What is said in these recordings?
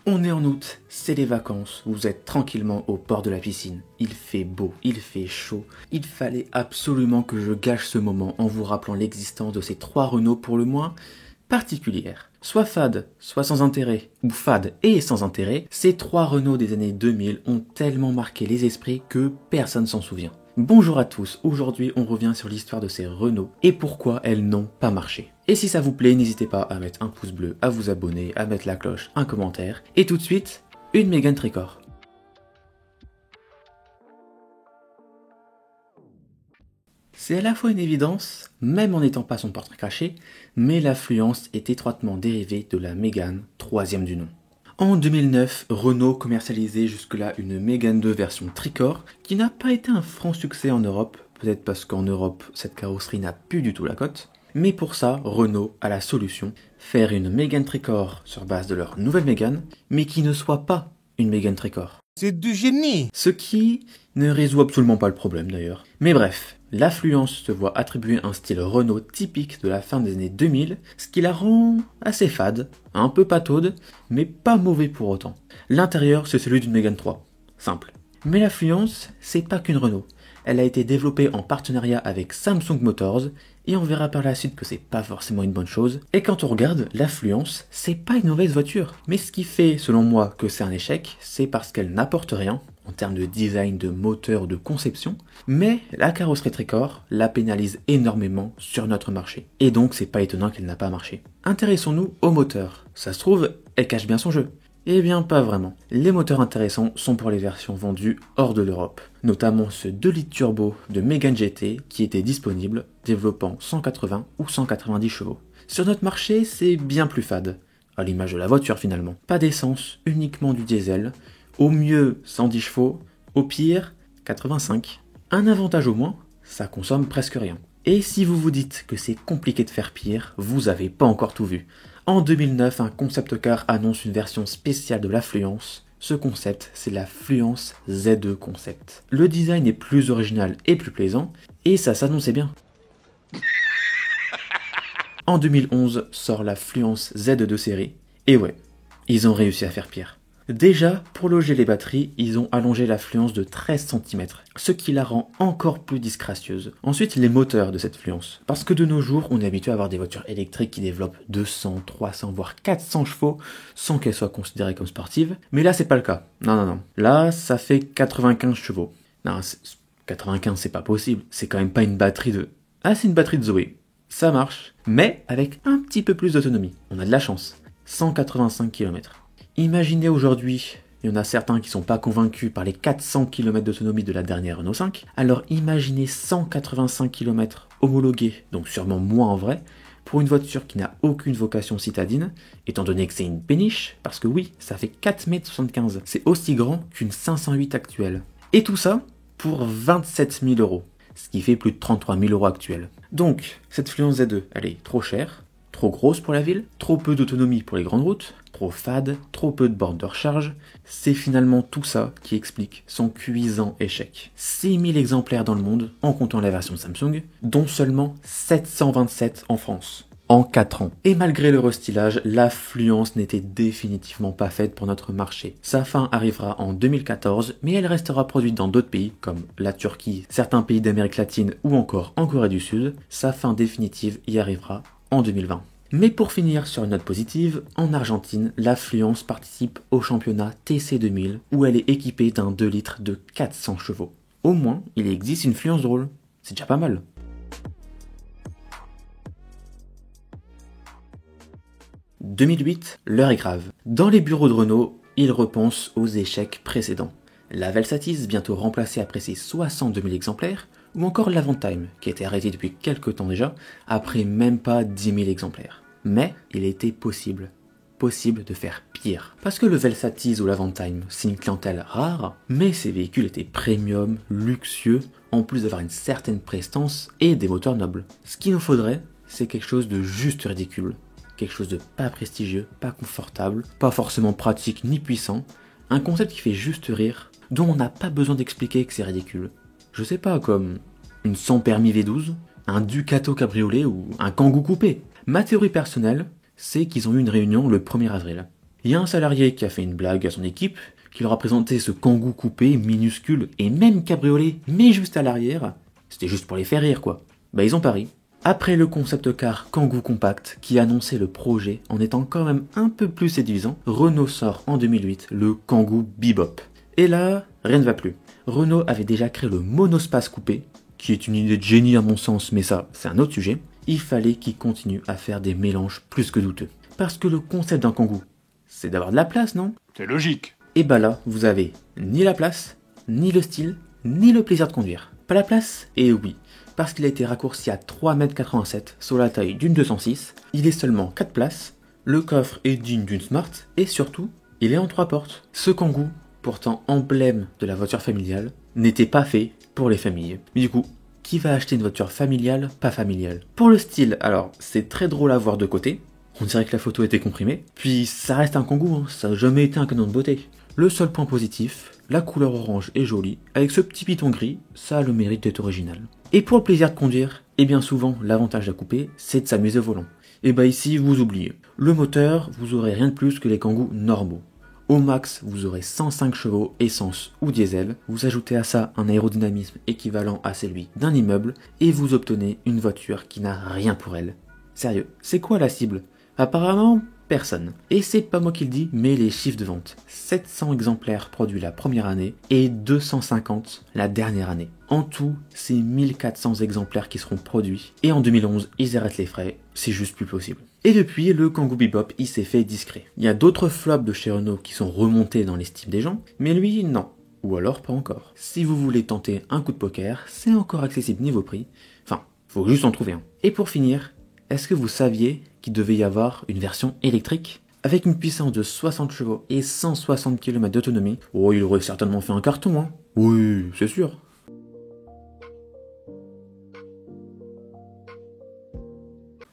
On est en août, c'est les vacances, vous êtes tranquillement au bord de la piscine. Il fait beau, il fait chaud. Il fallait absolument que je gâche ce moment en vous rappelant l'existence de ces trois Renault pour le moins particulières. Soit fade, soit sans intérêt, ou fade et sans intérêt, ces trois Renault des années 2000 ont tellement marqué les esprits que personne s'en souvient. Bonjour à tous, aujourd'hui on revient sur l'histoire de ces Renault et pourquoi elles n'ont pas marché. Et si ça vous plaît, n'hésitez pas à mettre un pouce bleu, à vous abonner, à mettre la cloche, un commentaire, et tout de suite, une Mégane Tricor. C'est à la fois une évidence, même en n'étant pas son portrait craché, mais l'affluence est étroitement dérivée de la Mégane, troisième du nom. En 2009, Renault commercialisait jusque-là une Mégane 2 version Tricor, qui n'a pas été un franc succès en Europe, peut-être parce qu'en Europe, cette carrosserie n'a plus du tout la cote. Mais pour ça, Renault a la solution, faire une Mégane Tricor sur base de leur nouvelle Mégane, mais qui ne soit pas une Mégane Tricor. C'est du génie! Ce qui ne résout absolument pas le problème d'ailleurs. Mais bref, l'affluence se voit attribuer un style Renault typique de la fin des années 2000, ce qui la rend assez fade, un peu pataude, mais pas mauvais pour autant. L'intérieur, c'est celui d'une Mégane 3, simple. Mais l'affluence, c'est pas qu'une Renault. Elle a été développée en partenariat avec Samsung Motors, et on verra par la suite que c'est pas forcément une bonne chose. Et quand on regarde, l'affluence, c'est pas une mauvaise voiture. Mais ce qui fait, selon moi, que c'est un échec, c'est parce qu'elle n'apporte rien, en termes de design, de moteur, de conception, mais la carrosserie Tricor la pénalise énormément sur notre marché. Et donc c'est pas étonnant qu'elle n'a pas marché. Intéressons-nous au moteur. Ça se trouve, elle cache bien son jeu. Eh bien pas vraiment. Les moteurs intéressants sont pour les versions vendues hors de l'Europe, notamment ce 2 litres turbo de Mégane GT qui était disponible, développant 180 ou 190 chevaux. Sur notre marché, c'est bien plus fade, à l'image de la voiture finalement. Pas d'essence, uniquement du diesel, au mieux 110 chevaux, au pire 85. Un avantage au moins, ça consomme presque rien. Et si vous vous dites que c'est compliqué de faire pire, vous avez pas encore tout vu. En 2009, un concept car annonce une version spéciale de l'affluence. Ce concept, c'est la Fluence Z2 Concept. Le design est plus original et plus plaisant, et ça s'annonçait bien. En 2011, sort la Fluence Z2 série, et ouais, ils ont réussi à faire pire. Déjà, pour loger les batteries, ils ont allongé la Fluence de 13 cm, ce qui la rend encore plus disgracieuse. Ensuite, les moteurs de cette Fluence. Parce que de nos jours, on est habitué à avoir des voitures électriques qui développent 200, 300, voire 400 chevaux sans qu'elles soient considérées comme sportives. Mais là, c'est pas le cas. Non. Là, ça fait 95 chevaux. Non, 95, c'est pas possible. C'est quand même pas une batterie de... Ah, c'est une batterie de Zoé. Ça marche, mais avec un petit peu plus d'autonomie. On a de la chance. 185 km. Imaginez aujourd'hui, il y en a certains qui sont pas convaincus par les 400 km d'autonomie de la dernière Renault 5, alors imaginez 185 km homologués, donc sûrement moins en vrai, pour une voiture qui n'a aucune vocation citadine, étant donné que c'est une péniche, parce que oui, ça fait 4,75 m, c'est aussi grand qu'une 508 actuelle. Et tout ça pour 27 000 €, ce qui fait plus de 33 000 € actuels. Donc, cette Fluence Z2, elle est trop chère, trop grosse pour la ville, trop peu d'autonomie pour les grandes routes, trop fade, trop peu de bornes de recharge, c'est finalement tout ça qui explique son cuisant échec. 6000 exemplaires dans le monde, en comptant la version Samsung, dont seulement 727 en France, en 4 ans. Et malgré le restylage, l'affluence n'était définitivement pas faite pour notre marché. Sa fin arrivera en 2014, mais elle restera produite dans d'autres pays, comme la Turquie, certains pays d'Amérique latine ou encore en Corée du Sud. Sa fin définitive y arrivera en 2020. Mais pour finir sur une note positive, en Argentine, la Fluence participe au championnat TC 2000 où elle est équipée d'un 2 litres de 400 chevaux. Au moins, il existe une Fluence drôle. C'est déjà pas mal. « 2008, l'heure est grave. Dans les bureaux de Renault, ils repensent aux échecs précédents. La Velsatis, bientôt remplacée après ses 62 000 exemplaires, ou encore l'Avantime, qui a été arrêté depuis quelques temps déjà, après même pas 10 000 exemplaires. Mais il était possible de faire pire. Parce que le Velsatis ou l'Avantime, c'est une clientèle rare, mais ces véhicules étaient premium, luxueux, en plus d'avoir une certaine prestance et des moteurs nobles. Ce qu'il nous faudrait, c'est quelque chose de juste ridicule, quelque chose de pas prestigieux, pas confortable, pas forcément pratique ni puissant, un concept qui fait juste rire, dont on n'a pas besoin d'expliquer que c'est ridicule. Je sais pas, comme une sans permis V12, un Ducato cabriolet ou un Kangoo coupé. Ma théorie personnelle, c'est qu'ils ont eu une réunion le 1er avril. Il y a un salarié qui a fait une blague à son équipe, qui leur a présenté ce Kangoo coupé, minuscule et même cabriolet, mais juste à l'arrière. C'était juste pour les faire rire quoi. Bah ils ont pari. Après le concept car Kangoo Compact, qui annonçait le projet en étant quand même un peu plus séduisant, Renault sort en 2008 le Kangoo Bebop. Et là, rien ne va plus. Renault avait déjà créé le monospace coupé, qui est une idée de génie à mon sens, mais ça, c'est un autre sujet. Il fallait qu'il continue à faire des mélanges plus que douteux. Parce que le concept d'un Kangoo, c'est d'avoir de la place, non? C'est logique. Et bah là, vous avez ni la place, ni le style, ni le plaisir de conduire. Pas la place? Et oui, parce qu'il a été raccourci à 3,87 m sur la taille d'une 206, il est seulement 4 places, le coffre est digne d'une Smart, et surtout, il est en 3 portes. Ce Kangoo, pourtant emblème de la voiture familiale, n'était pas fait pour les familles. Mais du coup, qui va acheter une voiture familiale, pas familiale? Pour le style, alors, c'est très drôle à voir de côté, on dirait que la photo était comprimée, puis ça reste un Kangoo, hein, ça n'a jamais été un canon de beauté. Le seul point positif, la couleur orange est jolie, avec ce petit piton gris, ça a le mérite d'être original. Et pour le plaisir de conduire, et bien souvent l'avantage à couper, c'est de s'amuser au volant. Et bah ici, vous oubliez. Le moteur, vous aurez rien de plus que les Kangoo normaux. Au max, vous aurez 105 chevaux, essence ou diesel, vous ajoutez à ça un aérodynamisme équivalent à celui d'un immeuble, et vous obtenez une voiture qui n'a rien pour elle. Sérieux, c'est quoi la cible? Apparemment, personne. Et c'est pas moi qui le dis, mais les chiffres de vente. 700 exemplaires produits la première année et 250 la dernière année. En tout, c'est 1400 exemplaires qui seront produits. Et en 2011, ils arrêtent les frais, c'est juste plus possible. Et depuis, le Kangoo Bebop, il s'est fait discret. Il y a d'autres flops de chez Renault qui sont remontés dans l'estime des gens, mais lui, non. Ou alors pas encore. Si vous voulez tenter un coup de poker, c'est encore accessible niveau prix. Enfin, faut juste en trouver un. Et pour finir, est-ce que vous saviez qu'il devait y avoir une version électrique? Avec une puissance de 60 chevaux et 160 km d'autonomie, oh, il aurait certainement fait un carton, hein. Oui, c'est sûr.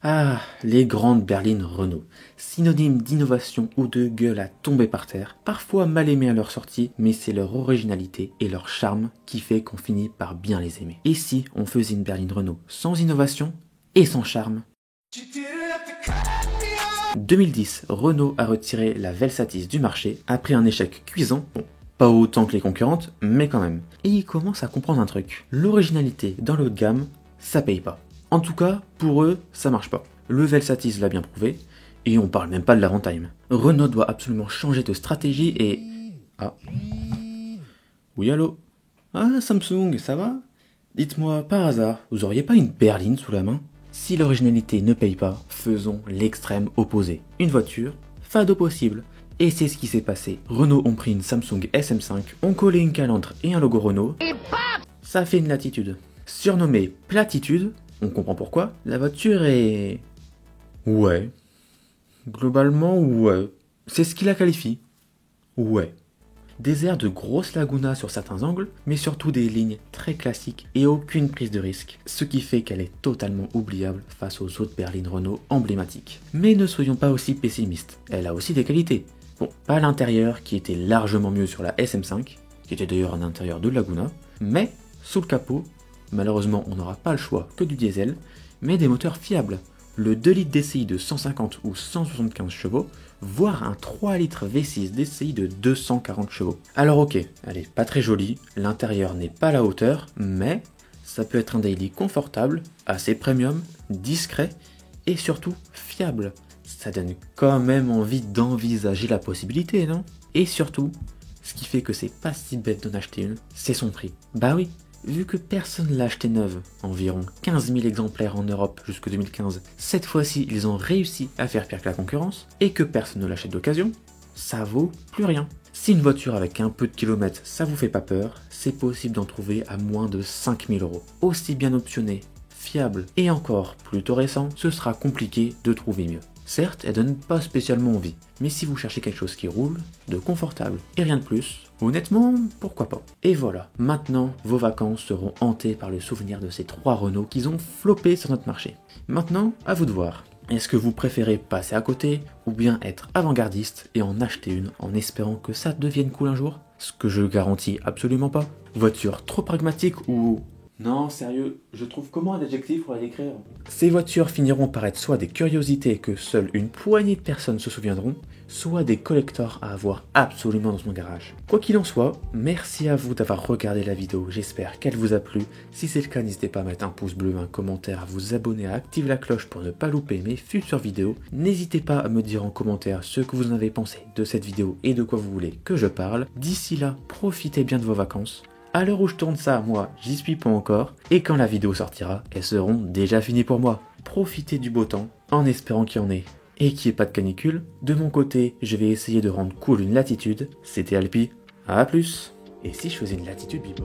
Ah, les grandes berlines Renault. Synonyme d'innovation ou de gueule à tomber par terre, parfois mal aimées à leur sortie, mais c'est leur originalité et leur charme qui fait qu'on finit par bien les aimer. Et si on faisait une berline Renault sans innovation et sans charme? 2010, Renault a retiré la Velsatis du marché après un échec cuisant, bon, pas autant que les concurrentes, mais quand même. Et ils commencent à comprendre un truc. L'originalité dans le haut de gamme, ça paye pas. En tout cas, pour eux, ça marche pas. Le Velsatis l'a bien prouvé, et on parle même pas de la runtime. Renault doit absolument changer de stratégie et... Ah. Oui, allô? Ah, Samsung, ça va? Dites-moi, par hasard, vous auriez pas une berline sous la main? Si l'originalité ne paye pas, faisons l'extrême opposé. Une voiture, fado possible. Et c'est ce qui s'est passé. Renault ont pris une Samsung SM5, ont collé une calandre et un logo Renault. Et paf! Ça fait une latitude. Surnommée Platitude, on comprend pourquoi, la voiture est... Ouais. Globalement, ouais. C'est ce qui la qualifie. Ouais. Des airs de grosse laguna sur certains angles, mais surtout des lignes très classiques et aucune prise de risque, ce qui fait qu'elle est totalement oubliable face aux autres berlines Renault emblématiques. Mais ne soyons pas aussi pessimistes, elle a aussi des qualités. Bon, pas l'intérieur qui était largement mieux sur la SM5, qui était d'ailleurs un intérieur de Laguna, mais sous le capot, malheureusement on n'aura pas le choix que du diesel, mais des moteurs fiables. Le 2 litres DCI de 150 ou 175 chevaux, voire un 3 litres V6 DCI de 240 chevaux. Alors ok, elle est pas très jolie, l'intérieur n'est pas à la hauteur, mais ça peut être un daily confortable, assez premium, discret et surtout fiable. Ça donne quand même envie d'envisager la possibilité, non? Et surtout, ce qui fait que c'est pas si bête d'en acheter une, c'est son prix. Bah oui, vu que personne l'a acheté neuve, environ 15 000 exemplaires en Europe jusqu'en 2015, cette fois-ci ils ont réussi à faire pire que la concurrence, et que personne ne l'achète d'occasion, ça vaut plus rien. Si une voiture avec un peu de kilomètres ça vous fait pas peur, c'est possible d'en trouver à moins de 5 000 €. Aussi bien optionné, fiable et encore plutôt récent, ce sera compliqué de trouver mieux. Certes, elle donne pas spécialement envie, mais si vous cherchez quelque chose qui roule, de confortable et rien de plus, honnêtement, pourquoi pas. Et voilà, maintenant, vos vacances seront hantées par le souvenir de ces 3 Renault qui ont floppé sur notre marché. Maintenant, à vous de voir. Est-ce que vous préférez passer à côté, ou bien être avant-gardiste et en acheter une en espérant que ça devienne cool un jour? Ce que je garantis absolument pas. Voiture trop pragmatique ou Non, sérieux, je trouve comment un adjectif pour la décrire? Ces voitures finiront par être soit des curiosités que seule une poignée de personnes se souviendront, soit des collectors à avoir absolument dans mon garage. Quoi qu'il en soit, merci à vous d'avoir regardé la vidéo, j'espère qu'elle vous a plu. Si c'est le cas, n'hésitez pas à mettre un pouce bleu, un commentaire, à vous abonner, à activer la cloche pour ne pas louper mes futures vidéos. N'hésitez pas à me dire en commentaire ce que vous en avez pensé de cette vidéo et de quoi vous voulez que je parle. D'ici là, profitez bien de vos vacances. À l'heure où je tourne ça, moi, j'y suis pas encore, et quand la vidéo sortira, elles seront déjà finies pour moi. Profitez du beau temps, en espérant qu'il y en ait, et qu'il n'y ait pas de canicule. De mon côté, je vais essayer de rendre cool une latitude. C'était Alpi, à plus. Et si je faisais une latitude, Bibo?